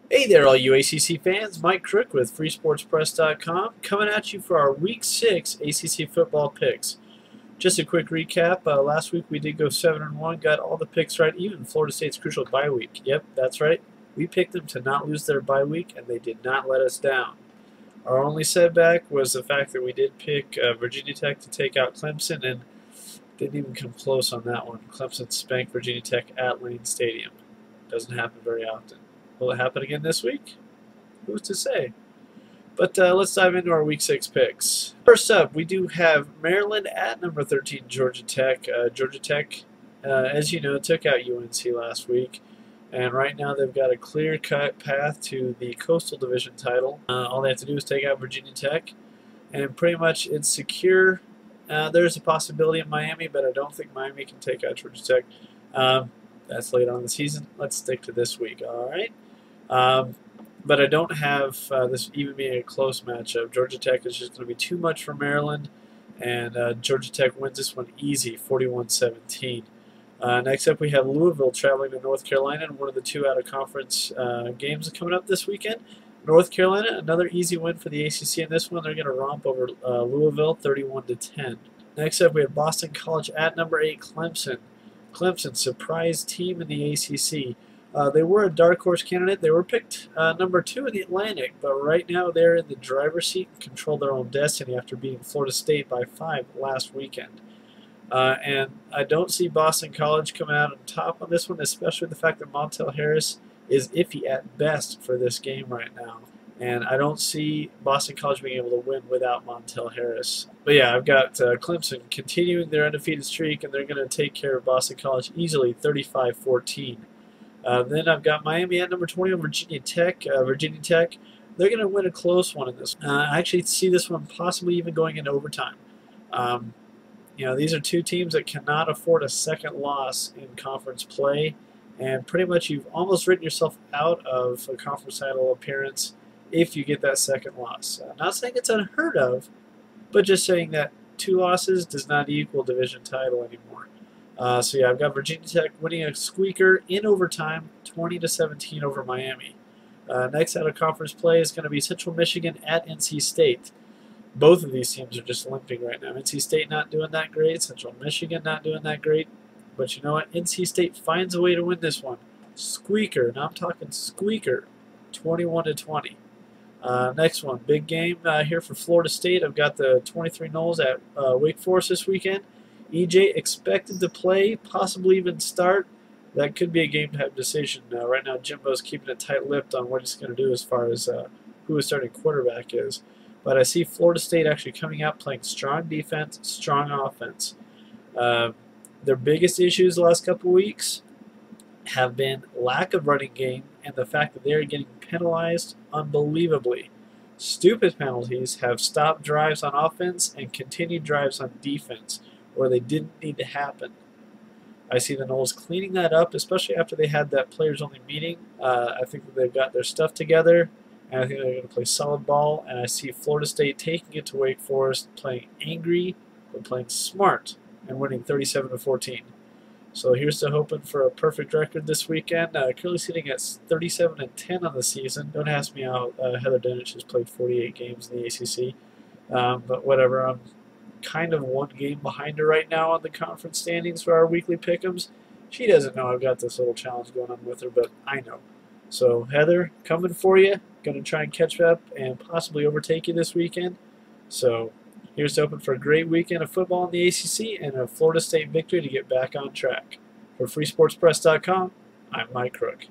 Hey there, all you ACC fans. Mike Crook with FreeSportsPress.com coming at you for our Week 6 ACC football picks. Just a quick recap. Last week we did go 7-1, got all the picks right, even Florida State's crucial bye week. Yep, that's right. We picked them to not lose their bye week, and they did not let us down. Our only setback was the fact that we did pick Virginia Tech to take out Clemson, and didn't even come close on that one. Clemson spanked Virginia Tech at Lane Stadium. Doesn't happen very often. Will it happen again this week? Who's to say? But let's dive into our Week 6 picks. First up, we do have Maryland at number 13, Georgia Tech. Georgia Tech, as you know, took out UNC last week. And right now they've got a clear-cut path to the Coastal Division title. All they have to do is take out Virginia Tech. And pretty much it's secure. There's a possibility in Miami, but I don't think Miami can take out Georgia Tech. That's late on in the season. Let's stick to this week, all right? But I don't have this even being a close matchup. Georgia Tech is just going to be too much for Maryland, and Georgia Tech wins this one easy, 41-17. Next up, we have Louisville traveling to North Carolina in one of the two out-of-conference games coming up this weekend. North Carolina, another easy win for the ACC in this one. They're going to romp over Louisville, 31-10. Next up, we have Boston College at number 8, Clemson. Clemson, surprise team in the ACC. They were a dark horse candidate. They were picked number 2 in the Atlantic, but right now they're in the driver's seat and control their own destiny after beating Florida State by 5 last weekend. And I don't see Boston College coming out on top on this one, especially the fact that Montel Harris is iffy at best for this game right now. And I don't see Boston College being able to win without Montel Harris. But yeah, I've got Clemson continuing their undefeated streak, and they're going to take care of Boston College easily, 35-14. Then I've got Miami at number 20 on Virginia Tech. Virginia Tech, they're going to win a close one in this. I actually see this one possibly even going into overtime. These are two teams that cannot afford a second loss in conference play, and pretty much you've almost written yourself out of a conference title appearance if you get that second loss. Not saying it's unheard of, but just saying that 2 losses does not equal division title anymore. So yeah, I've got Virginia Tech winning a squeaker in overtime, 20-17 over Miami. Next out of conference play is going to be Central Michigan at NC State. Both of these teams are just limping right now. NC State not doing that great, Central Michigan not doing that great. But you know what? NC State finds a way to win this one. Squeaker, now I'm talking squeaker, 21-20. Next one, big game here for Florida State. I've got the 23 Noles at Wake Forest this weekend. EJ expected to play, possibly even start. That could be a game-time decision. Right now, Jimbo's keeping it tight-lipped on what he's going to do as far as who his starting quarterback is. But I see Florida State actually coming out playing strong defense, strong offense. Their biggest issues the last couple weeks have been lack of running game and the fact that they're getting penalized unbelievably. Stupid penalties have stopped drives on offense and continued drives on defense where they didn't need to happen. I see the Noles cleaning that up, especially after they had that players-only meeting. I think that they've got their stuff together, and I think they're going to play solid ball. And I see Florida State taking it to Wake Forest, playing angry but playing smart, and winning 37-14. So here's to hoping for a perfect record this weekend. Currently sitting at 37-10 on the season. Don't ask me how Heather Dinich has played 48 games in the ACC, but whatever. I'm kind of one game behind her right now on the conference standings for our weekly pick'ems. She doesn't know I've got this little challenge going on with her, but I know. So Heather, coming for you. Going to try and catch up and possibly overtake you this weekend. So here's to hoping for a great weekend of football in the ACC and a Florida State victory to get back on track. For FreeSportsPress.com, I'm Mike Crook.